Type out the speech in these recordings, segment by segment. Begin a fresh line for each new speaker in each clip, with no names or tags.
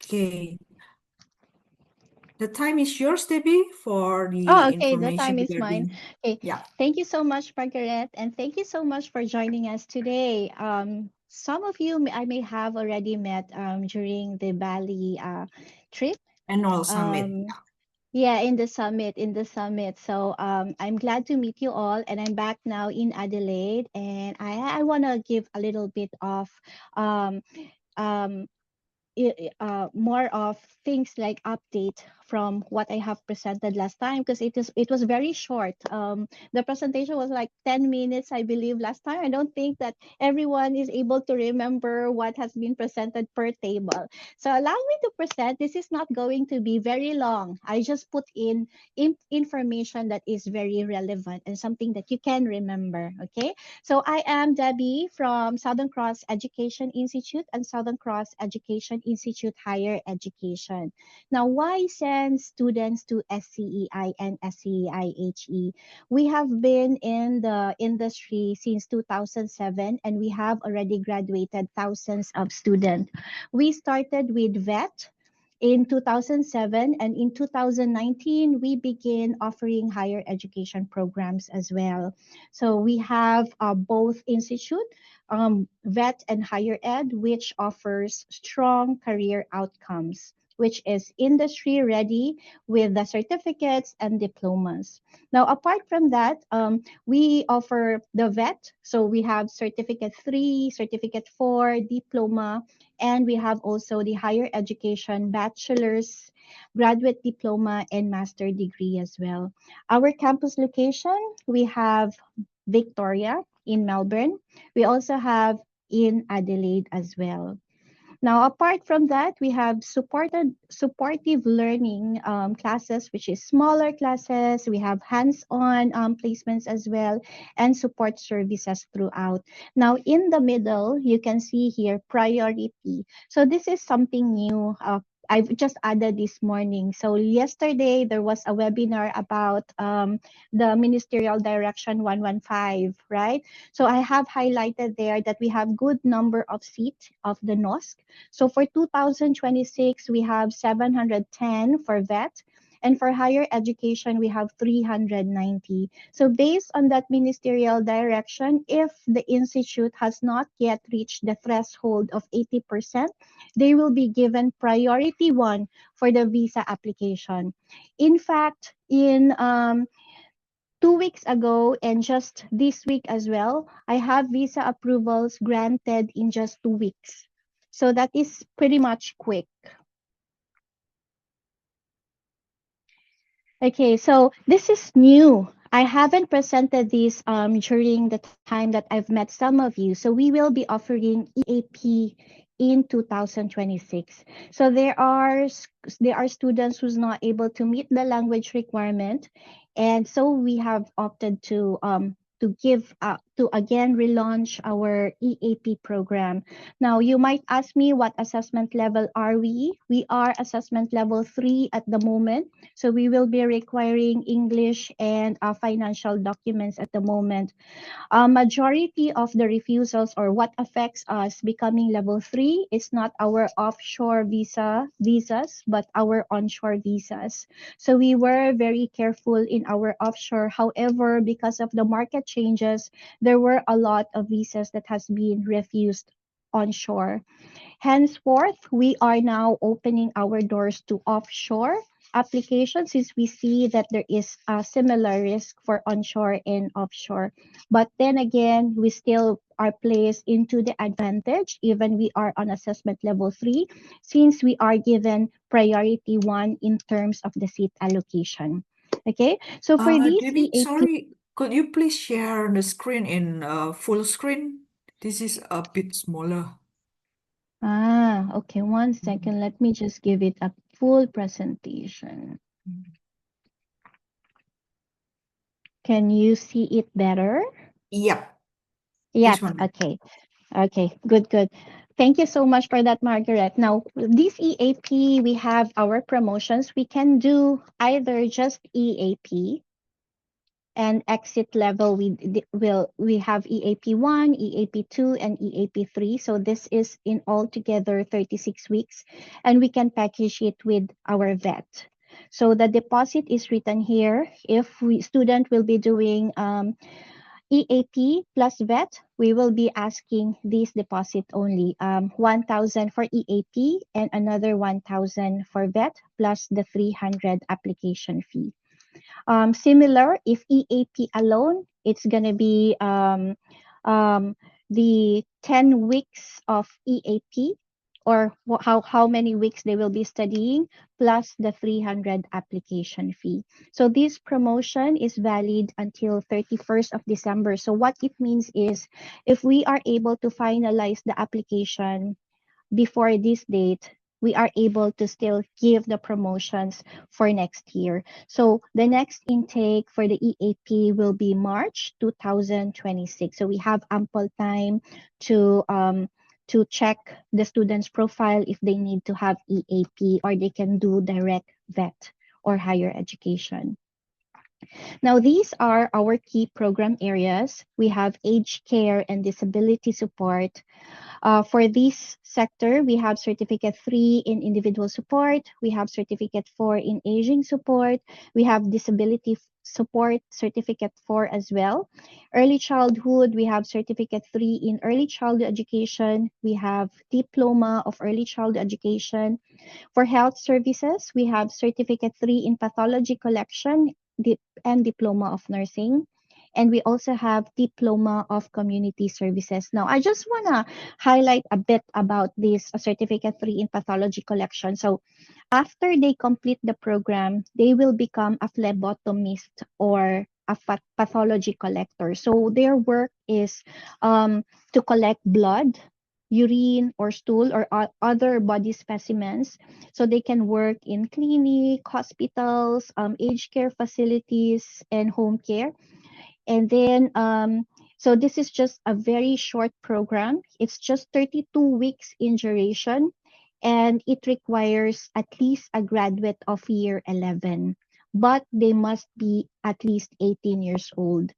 Okay. The time is yours, Debbie, for the
Oh, okay. The
information
time is mine.
regarding.
Okay.
Yeah.
Thank you so much, Margaret, and thank you so much for joining us today. Some of you I may have already met during the Bali trip.
Annual summit.
Um, yeah, in the summit. So I'm glad to meet you all, and I'm back now in Adelaide, and I want to give a little bit of um um more of things like update from what I have presented last time, because it was very short. The presentation was like 10 minutes, I believe, last time. I don't think that everyone is able to remember what has been presented per table. So allow me to present. This is not going to be very long. I just put in information that is very relevant and something that you can remember. Okay. So I am Debbie from Southern Cross Education Institute and Southern Cross Education Institute Higher Education. Now, why send students to SCEI and SCEI-HE? We have been in the industry since 2007, and we have already graduated thousands of students. We started with VET in 2007, and in 2019 we began offering higher education programs as well. So we have both institute, vet and higher ed, which offers strong career outcomes, which is industry ready with the certificates and diplomas. Now, apart from that, we offer the vet. So we have certificate 3, certificate 4, diploma, and we have also the higher education bachelor's, graduate diploma, and master degree as well. Our campus location, we have Victoria in Melbourne. We also have in Adelaide as well. Now, apart from that, we have supportive learning classes, which is smaller classes. We have hands-on placements as well, and support services throughout. Now, in the middle, you can see here priority. So this is something new. I've just added this morning. So yesterday there was a webinar about the Ministerial Direction 115, right? So I have highlighted there that we have good number of seats of the NOSC. So for 2026, we have 710 for vet. And for higher education, we have 390. So based on that ministerial direction, if the institute has not yet reached the threshold of 80%, they will be given priority one for the visa application. In fact, in 2 weeks ago and just this week as well, I have visa approvals granted in just 2 weeks. So that is pretty much quick. Okay, so this is new. I haven't presented this during the time that I've met some of you. So we will be offering EAP in 2026. So there are students who's not able to meet the language requirement, and so we have opted to give to again relaunch our EAP program. Now, you might ask me, what assessment level are we? We are assessment level 3 at the moment. So we will be requiring English and financial documents at the moment. A majority of the refusals, or what affects us becoming level 3, is not our offshore visas, but our onshore visas. So we were very careful in our offshore. However, because of the market changes, there were a lot of visas that has been refused onshore. Henceforth, we are now opening our doors to offshore applications, since we see that there is a similar risk for onshore and offshore. But then again, we still are placed into the advantage, even we are on assessment level 3, since we are given priority 1 in terms of the seat allocation. Okay, so for these
Debbie,
EAP,
sorry, could you please share the screen in full screen? This is a bit smaller.
okay, 1 second. Let me just give it a full presentation. Can you see it better?
Yep,
Yes,
this one.
okay. Okay, good. Thank you so much for that, Margaret. Now, this EAP, we have our promotions. We can do either just EAP, And exit level, we have EAP1, EAP2, and EAP3. So this is in all together 36 weeks, and we can package it with our vet. So the deposit is written here. If student will be doing EAP plus vet, we will be asking this deposit only, 1,000 for EAP and another 1,000 for vet plus the 300 application fee. Similar, if EAP alone, it's going to be um, the 10 weeks of EAP, or how many weeks they will be studying, plus the 300 application fee. So this promotion is valid until 31st of December. So what it means is, if we are able to finalize the application before this date, we are able to still give the promotions for next year. So the next intake for the EAP will be March 2026. So we have ample time to check the student's profile if they need to have EAP, or they can do direct vet or higher education. Now, these are our key program areas. We have aged care and disability support. For this sector, we have Certificate 3 in individual support. We have Certificate 4 in aging support. We have disability support Certificate 4 as well. Early childhood, we have Certificate 3 in early childhood education. We have Diploma of Early Childhood Education. For health services, we have Certificate 3 in pathology collection and Diploma of Nursing. And we also have Diploma of Community Services. Now, I just want to highlight a bit about this Certificate 3 in pathology collection. So after they complete the program, they will become a phlebotomist or a pathology collector. So their work is to collect blood, urine, or stool, or other body specimens, so they can work in clinic, hospitals, aged care facilities, and home care. And then, so this is just a very short program. It's just 32 weeks in duration, and it requires at least a graduate of year 11, but they must be at least 18 years old.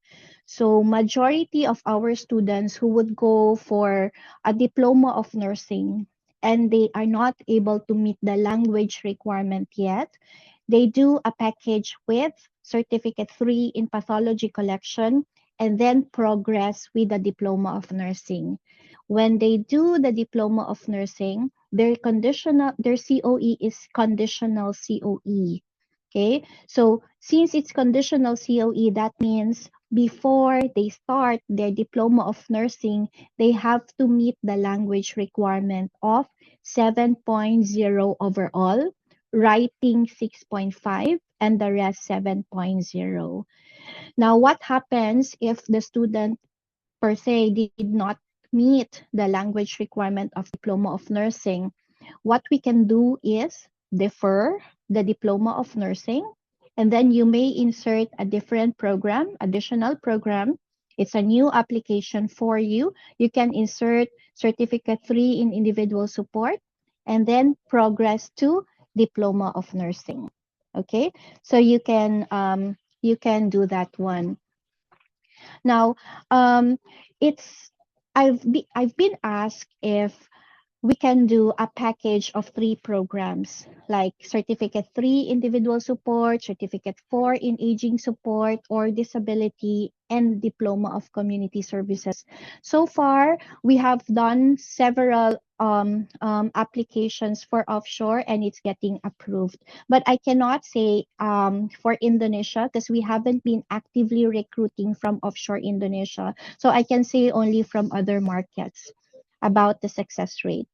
So majority of our students who would go for a diploma of nursing and they are not able to meet the language requirement yet, they do a package with Certificate 3 in pathology collection and then progress with the diploma of nursing. When they do the diploma of nursing, their COE is conditional COE. Okay, so since it's conditional COE, that means before they start their diploma of nursing, they have to meet the language requirement of 7.0 overall, writing 6.5, and the rest 7.0. Now, what happens if the student per se did not meet the language requirement of diploma of nursing? What we can do is defer the diploma of nursing, and then you may insert a different program, additional program. It's a new application for you. You can insert Certificate 3 in individual support and then progress to diploma of nursing. Okay, so you can do that one. Now, um, it's I've been asked if we can do a package of 3 programs, like Certificate 3 individual support, Certificate 4 in aging support or disability, and Diploma of Community Services. So far, we have done several applications for offshore, and it's getting approved. But I cannot say for Indonesia because we haven't been actively recruiting from offshore Indonesia. So I can say only from other markets about the success rate.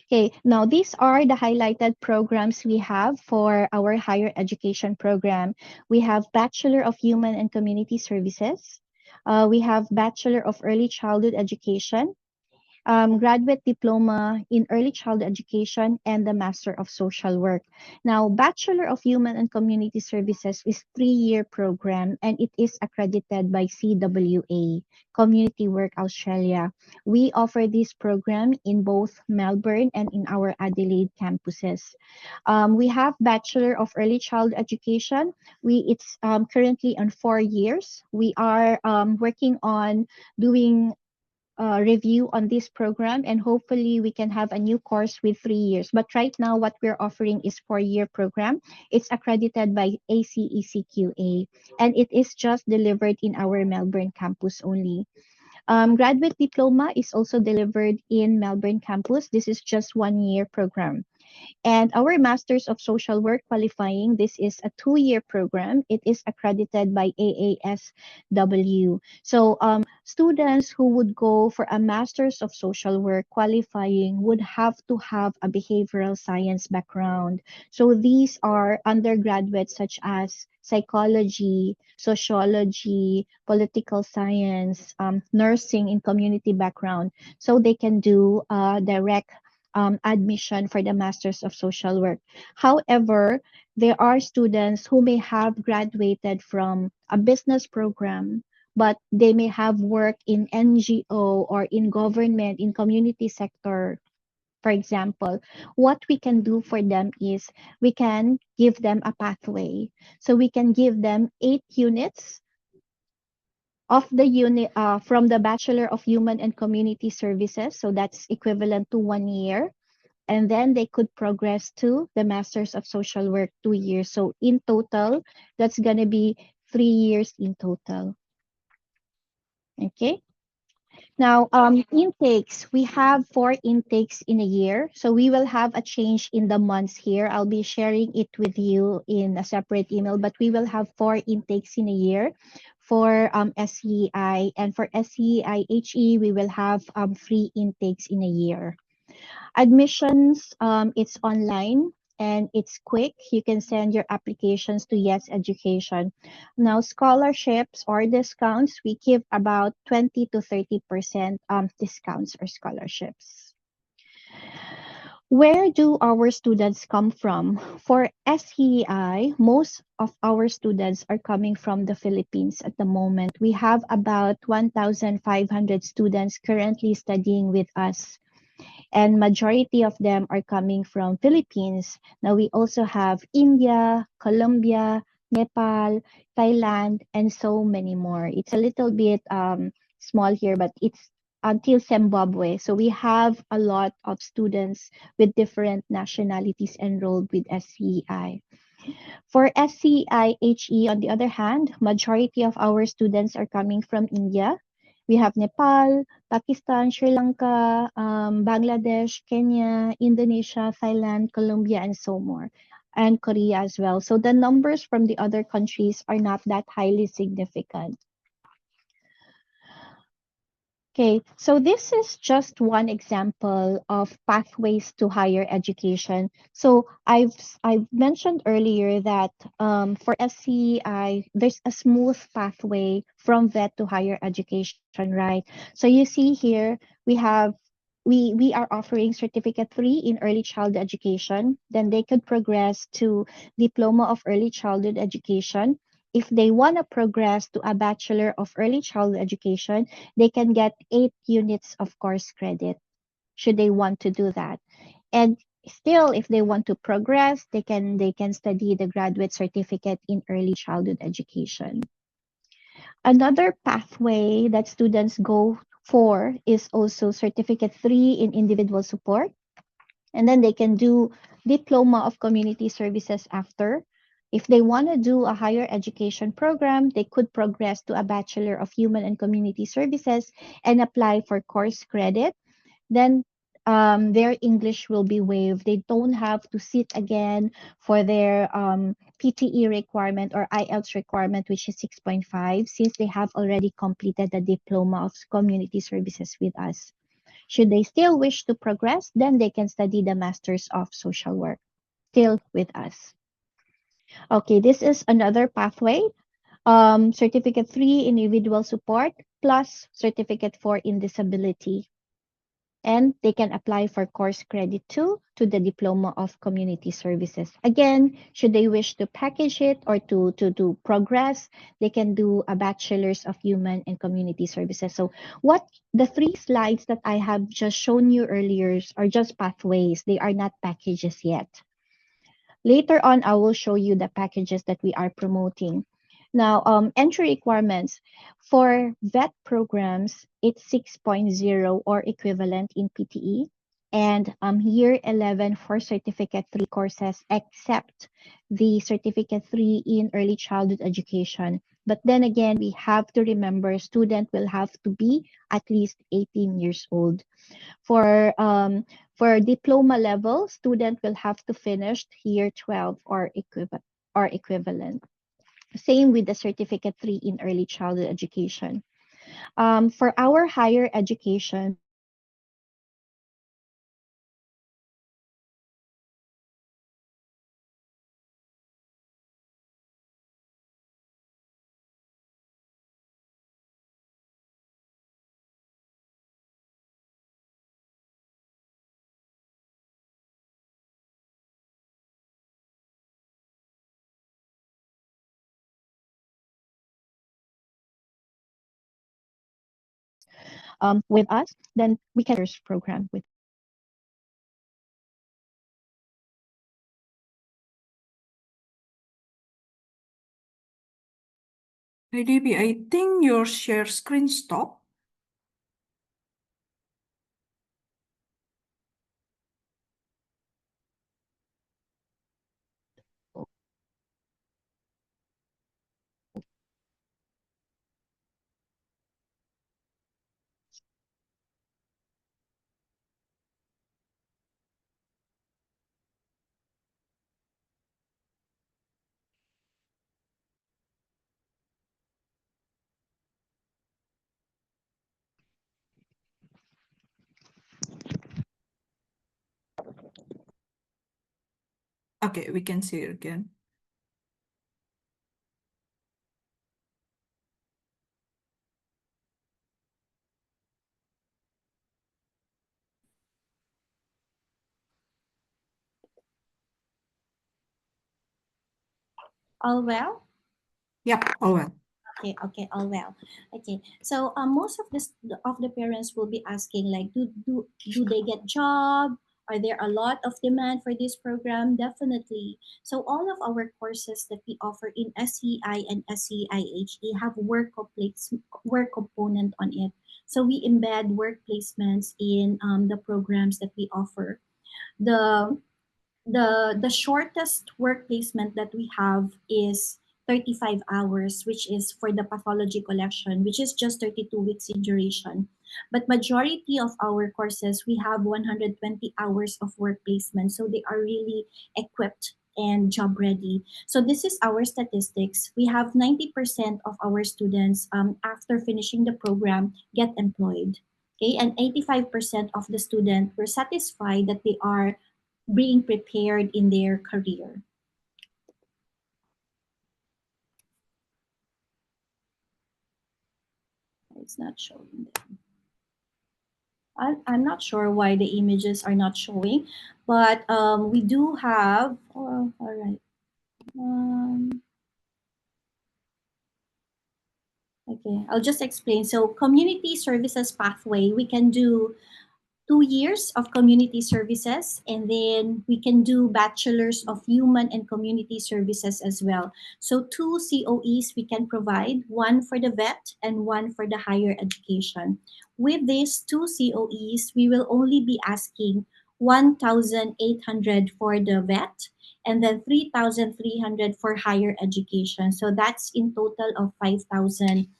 Okay, now these are the highlighted programs we have for our higher education program. We have Bachelor of Human and Community Services. We have Bachelor of Early Childhood Education. graduate diploma in early child education, and the Master of Social Work. Now, Bachelor of Human and Community Services is 3-year program and it is accredited by CWA, Community Work Australia. We offer this program in both Melbourne and in our Adelaide campuses. We have Bachelor of Early Child Education. It's currently on 4 years. We are working on doing review on this program, and hopefully we can have a new course with 3 years. But right now what we're offering is 4-year program. It's accredited by ACECQA, and it is just delivered in our Melbourne campus only. Graduate diploma is also delivered in Melbourne campus. This is just 1-year program. And our Masters of Social Work qualifying, this is a 2-year program. It is accredited by AASW. So students who would go for a Masters of Social Work qualifying would have to have a behavioral science background. So these are undergraduates such as psychology, sociology, political science, nursing in community background. So they can do direct admission for the Masters of Social Work. However, there are students who may have graduated from a business program, but they may have worked in NGO or in government, in community sector, for example. What we can do for them is we can give them a pathway. So we can give them 8 units of the unit from the Bachelor of Human and Community Services. So that's equivalent to 1 year, and then they could progress to the Masters of Social Work 2 years. So in total, that's going to be 3 years in total. Okay. Now, intakes, we have 4 intakes in a year. So we will have a change in the months here. I'll be sharing it with you in a separate email, but we will have 4 intakes in a year for SCEI. And for SCEI-HE, we will have 3 intakes in a year. Admissions, it's online and it's quick. You can send your applications to Yes Education. Now, scholarships or discounts, we give about 20 to 30% discounts or scholarships. Where do our students come from? For SEI, most of our students are coming from the Philippines at the moment. We have about 1,500 students currently studying with us, and majority of them are coming from Philippines. Now we also have India, Colombia, Nepal, Thailand, and so many more. It's a little bit small here, but it's until Zimbabwe. So we have a lot of students with different nationalities enrolled with SCEI. For SCEI-HE, on the other hand, majority of our students are coming from India. We have Nepal, Pakistan, Sri Lanka, Bangladesh, Kenya, Indonesia, Thailand, Colombia, and so more, and Korea as well. So the numbers from the other countries are not that highly significant. Okay, so this is just one example of pathways to higher education. So I've mentioned earlier that for SCEI, there's a smooth pathway from vet to higher education, right? So you see here we are offering certificate 3 in early child education. Then they could progress to diploma of early childhood education. If they want to progress to a bachelor of early childhood education, they can get 8 units of course credit should they want to do that. And still, if they want to progress, they can study the graduate certificate in early childhood education. Another pathway that students go for is also certificate 3 in individual support, and then they can do diploma of community services after. If they want to do a higher education program, they could progress to a Bachelor of Human and Community Services and apply for course credit. Then their English will be waived. They don't have to sit again for their PTE requirement or IELTS requirement, which is 6.5, since they have already completed the diploma of community services with us. Should they still wish to progress, then they can study the Masters of Social Work, still with us. Okay, this is another pathway. Certificate 3 individual support plus certificate 4 in disability. And they can apply for course credit too to the Diploma of Community Services. Again, should they wish to package it or to progress, they can do a Bachelor's of Human and Community Services. So what the three slides that I have just shown you earlier are just pathways. They are not packages yet. Later on, I will show you the packages that we are promoting. Now, entry requirements for VET programs, it's 6.0 or equivalent in PTE, and year 11 for Certificate 3 courses, except the Certificate 3 in early childhood education. But then again, we have to remember student will have to be at least 18 years old. For diploma level, student will have to finish year 12 or equivalent. Same with the certificate 3 in early childhood education. For our higher education, with us, then we can first program with.
Hey, Debbie, I think your share screen stopped. Okay, we can see it again.
All well?
Yep, all well.
Okay, okay, all well. Okay, so most of the parents will be asking like, do they get job? Are there a lot of demand for this program? Definitely. So all of our courses that we offer in SCEI and SCEI-HE have work component on it. So we embed work placements in the programs that we offer. The the shortest work placement that we have is 35 hours, which is for the pathology collection, which is just 32 weeks in duration. But majority of our courses, we have 120 hours of work placement, so they are really equipped and job ready. So this is our statistics. We have 90% of our students, after finishing the program, get employed. Okay, and 85% of the student were satisfied that they are being prepared in their career. It's not showing them. I'm not sure why the images are not showing, but we do have, oh, all right. Okay, I'll just explain. So community services pathway, we can do 2 years of community services, and then we can do bachelor's of human and community services as well. So two COEs we can provide, one for the vet and one for the higher education. With these two COEs, we will only be asking 1,800 for the vet and then 3,300 for higher education. So that's in total of 5,100.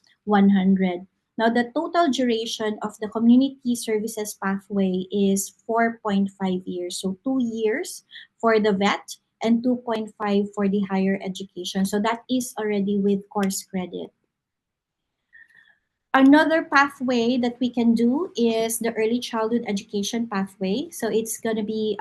Now, the total duration of the community services pathway is 4.5 years. So 2 years for the vet and 2.5 for the higher education. So that is already with course credit. Another pathway that we can do is the early childhood education pathway. So it's going to be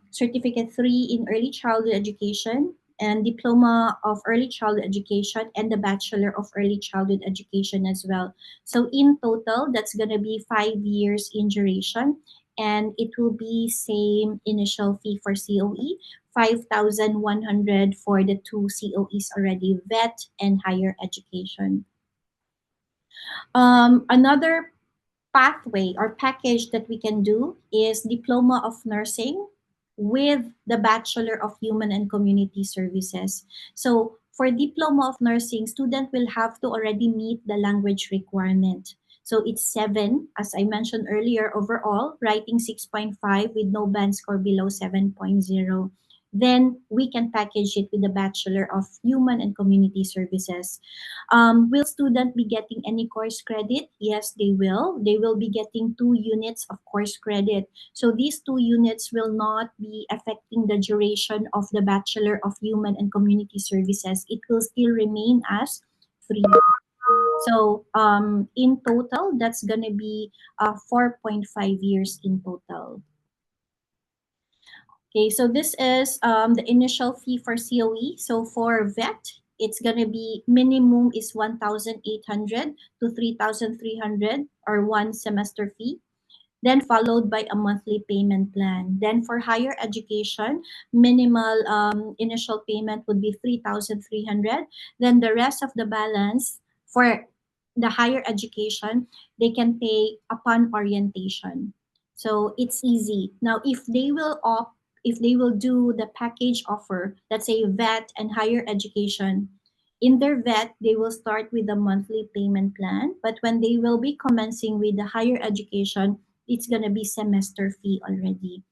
certificate 3 in early childhood education and diploma of early childhood education and the bachelor of early childhood education as well. So in total, that's going to be 5 years in duration. and it will be same initial fee for COE, 5,100 for the two COEs already, vet and higher education. Another pathway or package that we can do is Diploma of Nursing with the Bachelor of Human and Community Services. So for Diploma of Nursing, student will have to already meet the language requirement. So it's 7, as I mentioned earlier, overall, writing 6.5 with no band score below 7.0. Then we can package it with the Bachelor of Human and Community Services. Will student be getting any course credit? Yes, they will. They will be getting 2 units of course credit. So these 2 units will not be affecting the duration of the Bachelor of Human and Community Services. It will still remain as 3. So in total, that's gonna be 4.5 years in total. Okay, so this is the initial fee for COE. So for vet, it's gonna be minimum is 1,800 to 3,300 or one semester fee, then followed by a monthly payment plan. Then for higher education, minimal initial payment would be 3,300. Then the rest of the balance for the higher education, they can pay upon orientation. So it's easy. Now, if they will do the package offer, let's say vet and higher education, in their vet, they will start with a monthly payment plan. But when they will be commencing with the higher education, it's gonna be semester fee already.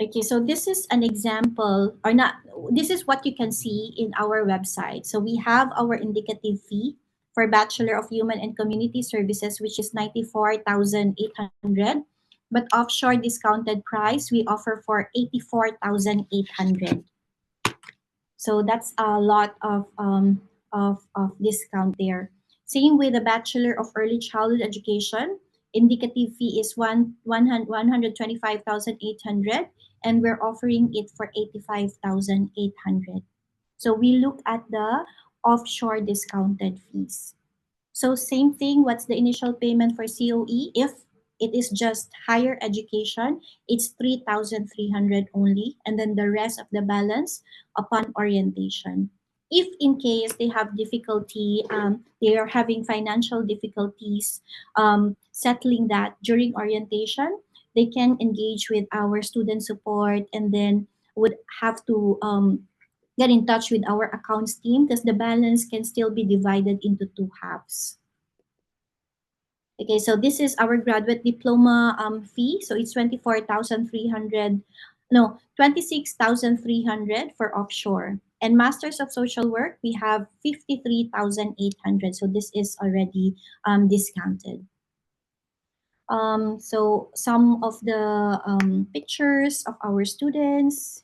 Okay, so this is an example, or not, this is what you can see in our website. So we have our indicative fee for Bachelor of Human and Community Services, which is 94,800. But offshore discounted price, we offer for 84,800. So that's a lot of discount there. Same with the Bachelor of Early Childhood Education. Indicative fee is 125,800, and we're offering it for 85,800. So we look at the offshore discounted fees. So same thing, what's the initial payment for COE? If it is just higher education, it's 3,300 only, and then the rest of the balance upon orientation. If in case they have difficulty, they are having financial difficulties settling that during orientation, they can engage with our student support and then would have to get in touch with our accounts team because the balance can still be divided into 2 halves. Okay, so this is our graduate diploma fee. So it's 24,300, no, 26,300 for offshore. And Masters of Social Work, we have 53,800. So this is already discounted. So some of the pictures of our students.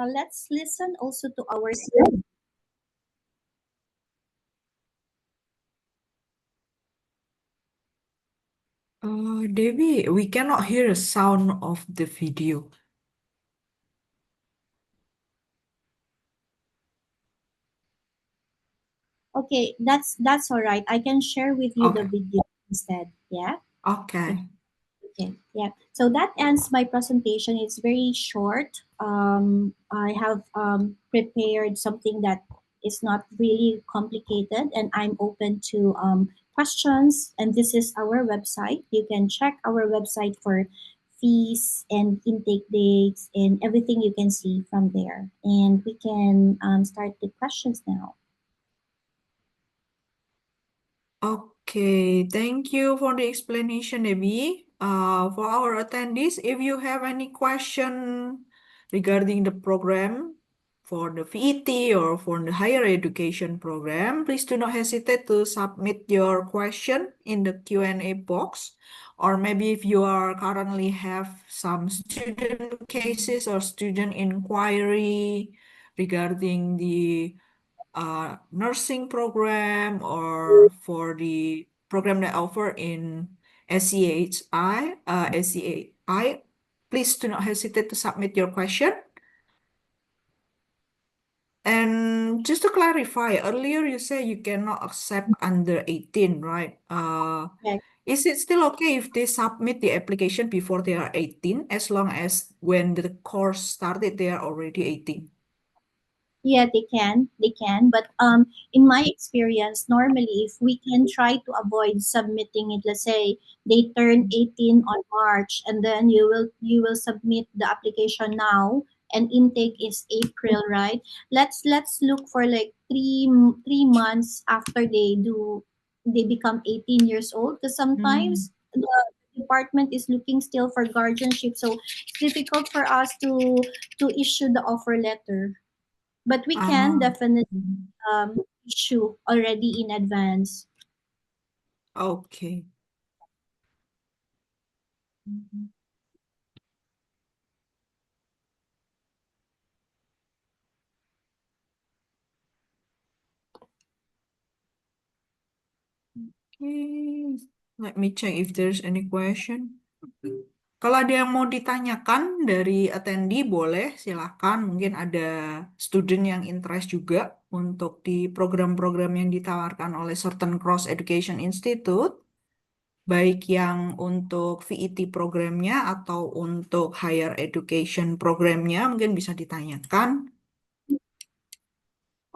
Let's listen also to our students.
Debbie, we cannot hear the sound of the video.
Okay, that's all right. I can share with you the
Okay,
video instead. Yeah.
okay.
Okay, yeah. So that ends my presentation. It's very short. I have prepared something that is not really complicated, and I'm open to questions, and this is our website. You can check our website for fees and intake dates and everything you can see from there. And we can start the questions now.
Okay, thank you for the explanation, Debbie. For our attendees, if you have any question regarding the program for the VET or for the higher education program, please do not hesitate to submit your question in the Q&A box. Or maybe if you are currently have some student cases or student inquiry regarding the nursing program or for the program that offer in SCEI, please do not hesitate to submit your question. And just to clarify, earlier you said you cannot accept under 18, right?
Correct.
Is it still okay if they submit the application before they are 18, as long as when the course started, they are already 18?
Yeah, they can. But in my experience, normally if we can try to avoid submitting it, let's say they turn 18 on March, and then you will submit the application now, and intake is April, right? Let's look for like 3 months after they become 18 years old, because
Mm.
sometimes the department is looking still for guardianship, so it's difficult for us to issue the offer letter, but we can
Ah,
definitely
mhm.
issue already in advance.
Okay. Mhm. Okay, let me check if there's any question. Kalau ada yang mau ditanyakan dari attendee, boleh silakan. Mungkin ada student yang interest juga untuk di program-program yang ditawarkan oleh Certain Cross Education Institute, baik yang untuk VET programnya atau untuk higher education programnya, mungkin bisa ditanyakan.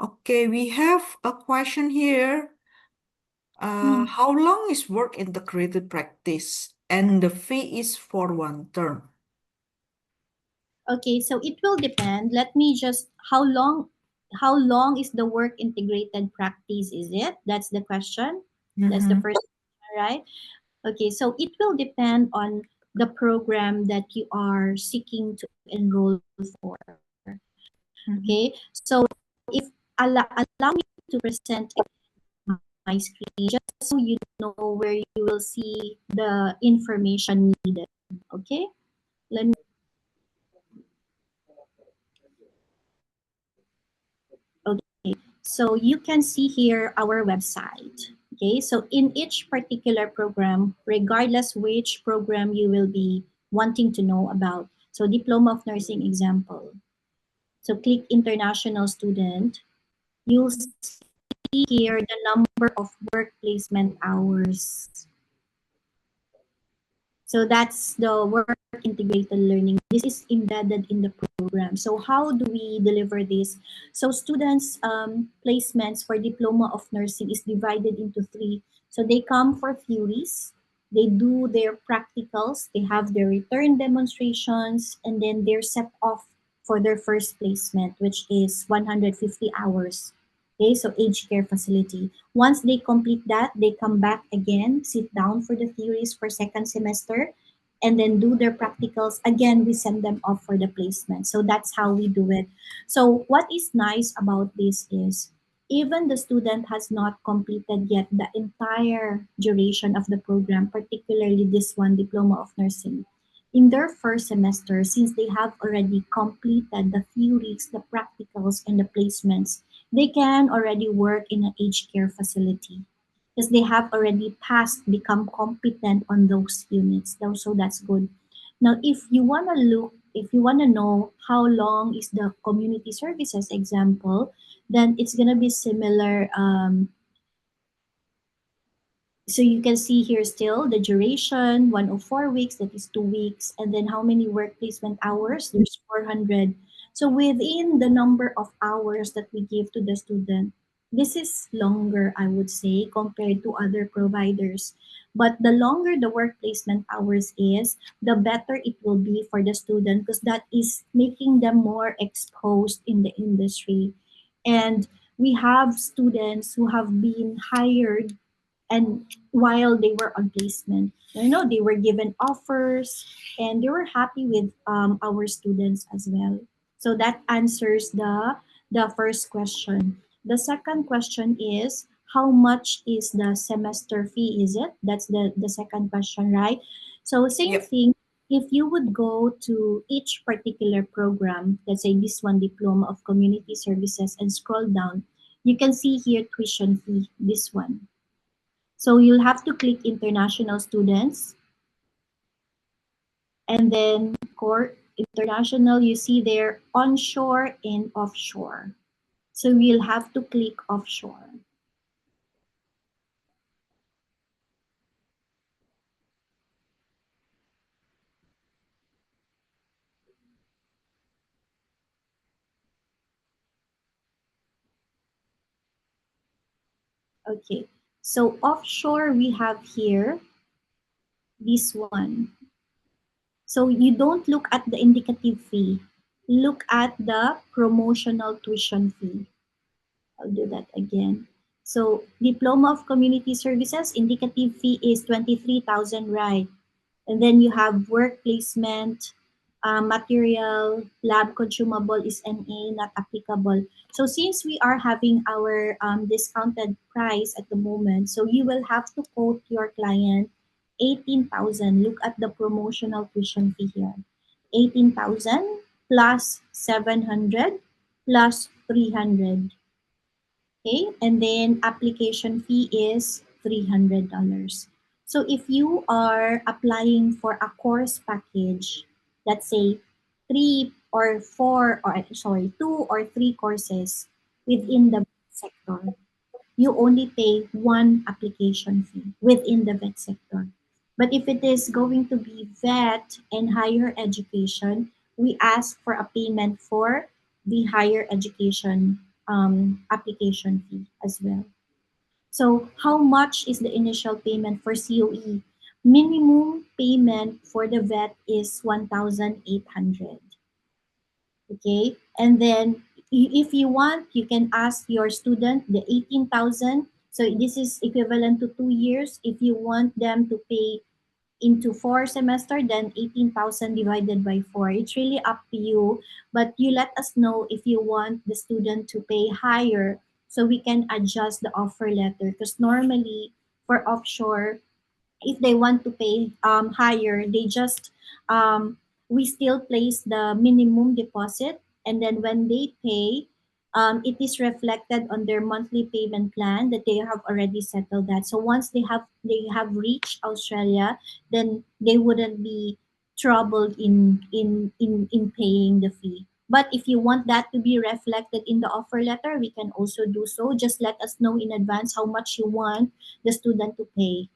Okay, we have a question here. How long is work integrated practice? And the fee is for one term.
Okay, so it will depend. Let me just how long is the work integrated practice, is it? That's the question. That's the
Mm-hmm.
first question, right? Okay, so it will depend on the program that you are seeking to enroll for.
Mm-hmm.
Okay, so if allow me to present my screen just so you know where you will see the information needed. Okay, let me. Okay, so you can see here our website. Okay, so in each particular program, regardless which program you will be wanting to know about, so diploma of nursing example, so click international student, you'll see here the number of work placement hours. So that's the work integrated learning. This is embedded in the program. So how do we deliver this? So students' placements for diploma of nursing is divided into three. So they come for theories, they do their practicals, they have their return demonstrations, and then they're set off for their first placement, which is 150 hours. Okay, so aged care facility. Once they complete that, they come back again, sit down for the theories for second semester, and then do their practicals. Again, we send them off for the placement. So that's how we do it. So what is nice about this is even the student has not completed yet the entire duration of the program, particularly this one, Diploma of Nursing. In their first semester, since they have already completed the theories, the practicals, and the placements, they can already work in an aged care facility because they have already passed, become competent on those units. So that's good. Now, if you want to know how long is the community services example, then it's going to be similar. So you can see here still the duration, 104 weeks, that is 2 weeks. And then how many work placement hours? There's 400. So within the number of hours that we give to the student, This is longer, I would say, compared to other providers. But the longer the work placement hours is, the better it will be for the student because that is making them more exposed in the industry. And we have students who have been hired and while they were on placement, they were given offers and they were happy with our students as well. So that answers the first question. The second question is, how much is the semester fee, is it? That's the second question, right? So same
Yep.
thing. If you would go to each particular program, let's say this one, Diploma of Community Services, and scroll down, you can see here tuition fee, this one. So you'll have to click international students and then core international, you see there onshore and offshore. So you'll have to click offshore. Okay. So offshore we have here this one. So you don't look at the indicative fee. Look at the promotional tuition fee. I'll do that again. So Diploma of Community Services, indicative fee is 23,000, right? And then you have work placement, material, lab consumable is NA, not applicable. So since we are having our discounted price at the moment, so you will have to quote your client 18,000. Look at the promotional tuition fee here. 18,000 plus 700 plus 300. Okay, and then application fee is $300. So if you are applying for a course package, let's say two or three courses within the sector, you only pay one application fee within the vet sector. But if it is going to be vet and higher education, we ask for a payment for the higher education application fee as well. So how much is the initial payment for COE? Minimum payment for the vet is 1,800. Okay, and then if you want, you can ask your student the 18,000. So this is equivalent to 2 years. If you want them to pay into 4 semester, then 18,000 divided by 4. It's really up to you, but you let us know if you want the student to pay higher so we can adjust the offer letter, because normally for offshore, if they want to pay higher, they just we still place the minimum deposit, and then when they pay, it is reflected on their monthly payment plan that they have already settled that. So once they have reached Australia, then they wouldn't be troubled in paying the fee. But if you want that to be reflected in the offer letter, we can also do so. Just let us know in advance how much you want the student to pay.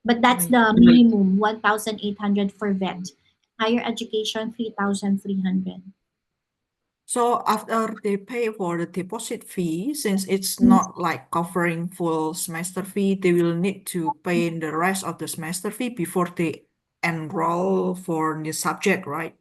But that's
I
the minimum, 1,800 for vet. Higher education, 3,300.
So after they pay for the deposit fee, since it's not like covering full semester fee, they will need to pay the rest of the semester fee before they enroll for the subject, right?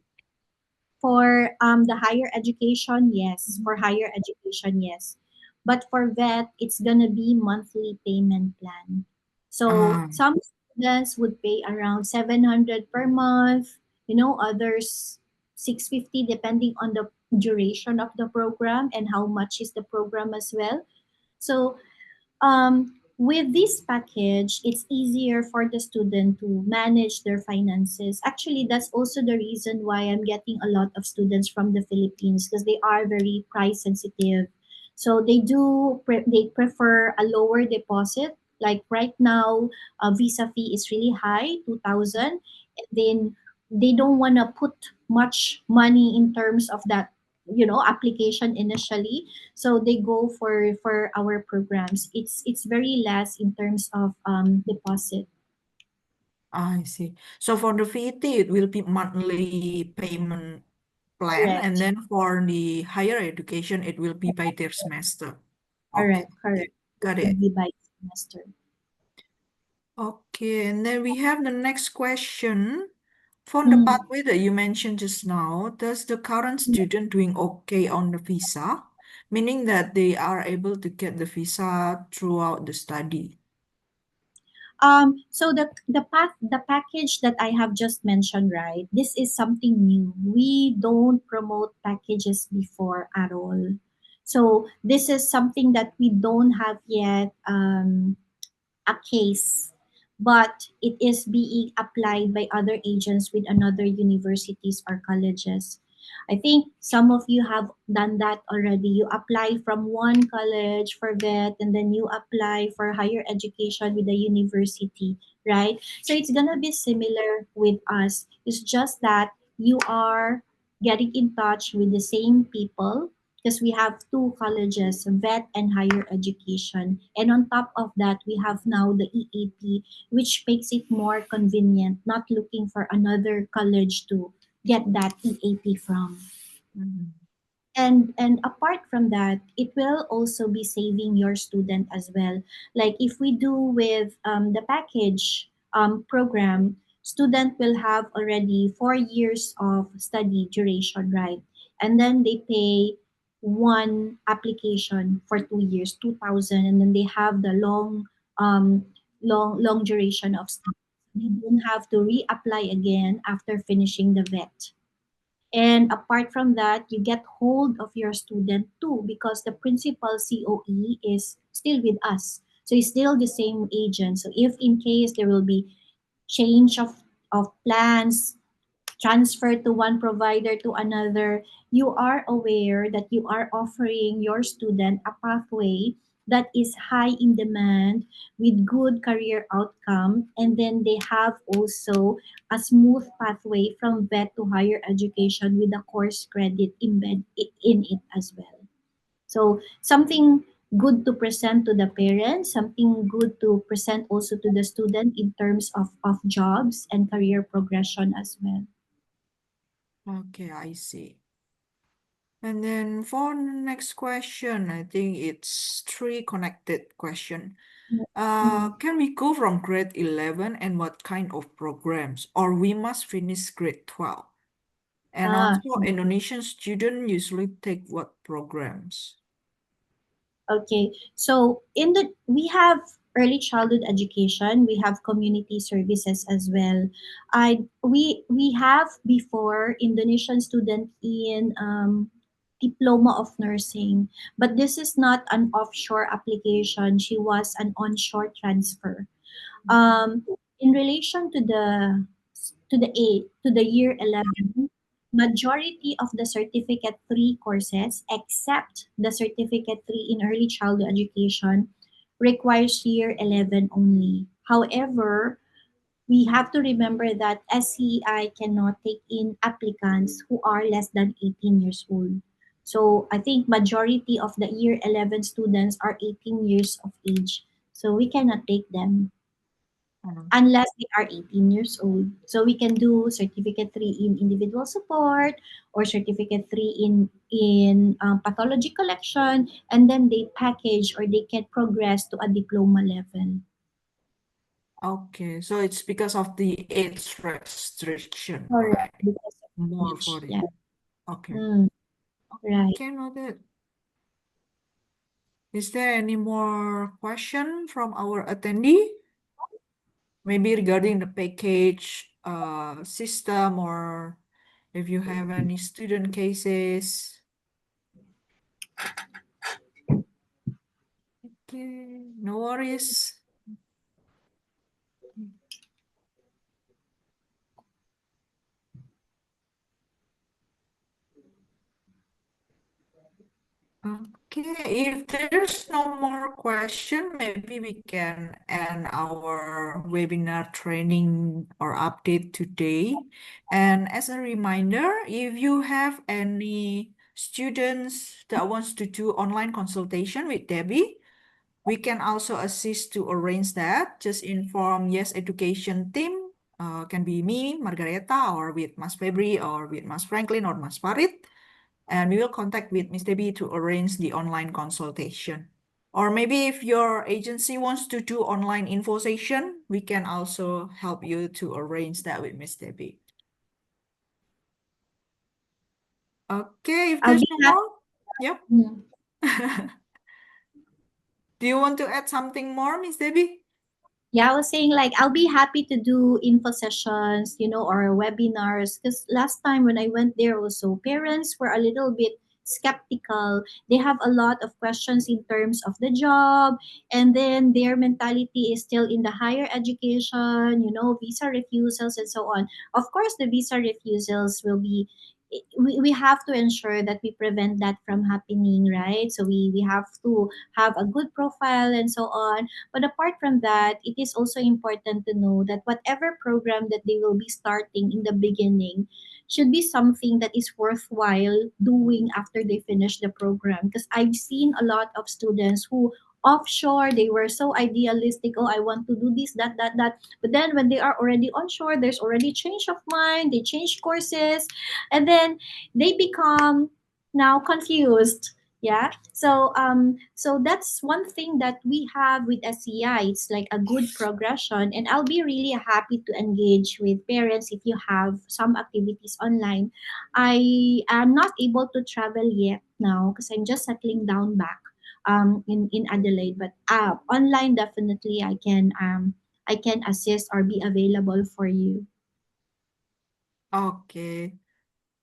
For the higher education, yes. For higher education, yes. But for vet, it's gonna be monthly payment plan. So
Ah,
some students would pay around 700 per month, others 650 depending on the duration of the program and how much is the program as well. So with this package, it's easier for the student to manage their finances. Actually, that's also the reason why I'm getting a lot of students from the Philippines, because they are very price sensitive. So they prefer a lower deposit. Like right now, a visa fee is really high, 2,000. And then they don't want to put much money in terms of that, application initially, so they go for our programs. It's very less in terms of deposit.
I see. So for the VT, it will be monthly payment plan, and
Correct.
then for the higher education, it will be by their semester. Okay,
Correct. It
got
would
it.
be by semester.
Okay, and then we have the next question. For the
Mm.
pathway that you mentioned just now, does the current student doing okay on the visa? Meaning that they are able to get the visa throughout the study.
So the package that I have just mentioned, right? This is something new. We don't promote packages before at all. So this is something that we don't have yet. A case, but it is being applied by other agents with another universities or colleges. I think some of you have done that already. You apply from one college for vet and then you apply for higher education with the university, right? So it's gonna be similar with us. It's just that you are getting in touch with the same people because we have two colleges, vet and higher education. And on top of that, we have now the EAP, which makes it more convenient, not looking for another college to get that EAP from.
Mhm.
And apart from that, it will also be saving your student as well. Like if we do with the package program, student will have already 4 years of study duration, right? And then they pay one application for 2 years, 2,000, and then they have the long duration of study. They don't have to reapply again after finishing the vet. And apart from that, you get hold of your student too because the principal COE is still with us. So it's still the same agent. So if in case there will be change of plans, transfer to one provider to another, you are aware that you are offering your student a pathway that is high in demand with good career outcome, and then they have also a smooth pathway from vet to higher education with a course credit in it as well. So something good to present to the parents, something good to present also to the student in terms of jobs and career progression as well.
Okay, I see. And then for the next question, I think it's three connected question.
Mm.
Can we go from grade 11 and what kind of programs? Or we must finish grade 12? And
Ah,
also, Indonesian students usually take what programs?
okay. So in the we have early childhood education, we have community services as well. We have before Indonesian student in diploma of nursing, but this is not an offshore application. She was an onshore transfer. In relation to the year 11, majority of the certificate 3 courses except the certificate 3 in early childhood education requires year 11 only. However, we have to remember that SCEI cannot take in applicants who are less than 18 years old. So I think majority of the year 11 students are 18 years of age. So we cannot take them
Mhm.
unless they are 18 years old. So we can do certificate 3 in individual support or certificate 3 in pathology collection, and then they package or they can progress to a diploma level.
Okay, so it's because of the age restriction,
Correct,
right?
because of
More
age.
for it.
Yeah.
Okay.
Mm, right.
Okay, noted. Is there any more question from our attendee? Maybe regarding the package system, or if you have any student cases. Okay, no worries. Okay, if there's no more question, maybe we can end our webinar training or update today. And as a reminder, if you have any students that wants to do online consultation with Debbie, we can also assist to arrange that. Just inform Yes Education team, can be me, Margareta, or with Mas Febri, or with Mas Franklin, or Mas Farid. And we will contact with Miss Debbie to arrange the online consultation. Or maybe if your agency wants to do online info session, we can also help you to arrange that with Miss Debbie. Okay, if
I'll
there's
be
no
happy.
more, yep.
Mm.
Do you want to add something more, Miss Debbie?
Yeah, I was saying like I'll be happy to do info sessions, or webinars. Because last time when I went there also, parents were a little bit skeptical. They have a lot of questions in terms of the job, and then their mentality is still in the higher education, visa refusals and so on. Of course, the visa refusals will be. We have to ensure that we prevent that from happening, right? So we have to have a good profile and so on, but apart from that, it is also important to know that whatever program that they will be starting in the beginning should be something that is worthwhile doing after they finish the program. Because I've seen a lot of students who offshore, they were so idealistic. Oh, I want to do this, that. But then when they are already onshore, there's already change of mind. They change courses, and then they become now confused. Yeah, so that's one thing that we have with SCI. It's like a good progression, and I'll be really happy to engage with parents if you have some activities online. I am not able to travel yet now because I'm just settling down back in Adelaide, but online definitely I can assist or be available for you.
Okay.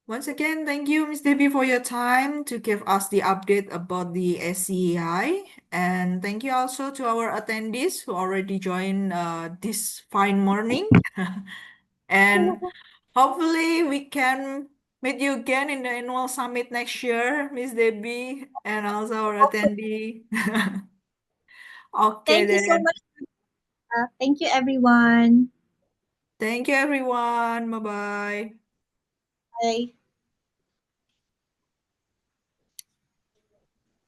Once again, thank you, Miss Debbie, for your time to give us the update about the SCEI. And thank you also to our attendees who already joined this fine morning. And hopefully we can meet you again in the annual summit next year, Miss Debbie, and also our attendee. Okay,
Thank you so
then.
much. Thank you, everyone.
Thank you, everyone. Bye-bye.
Bye.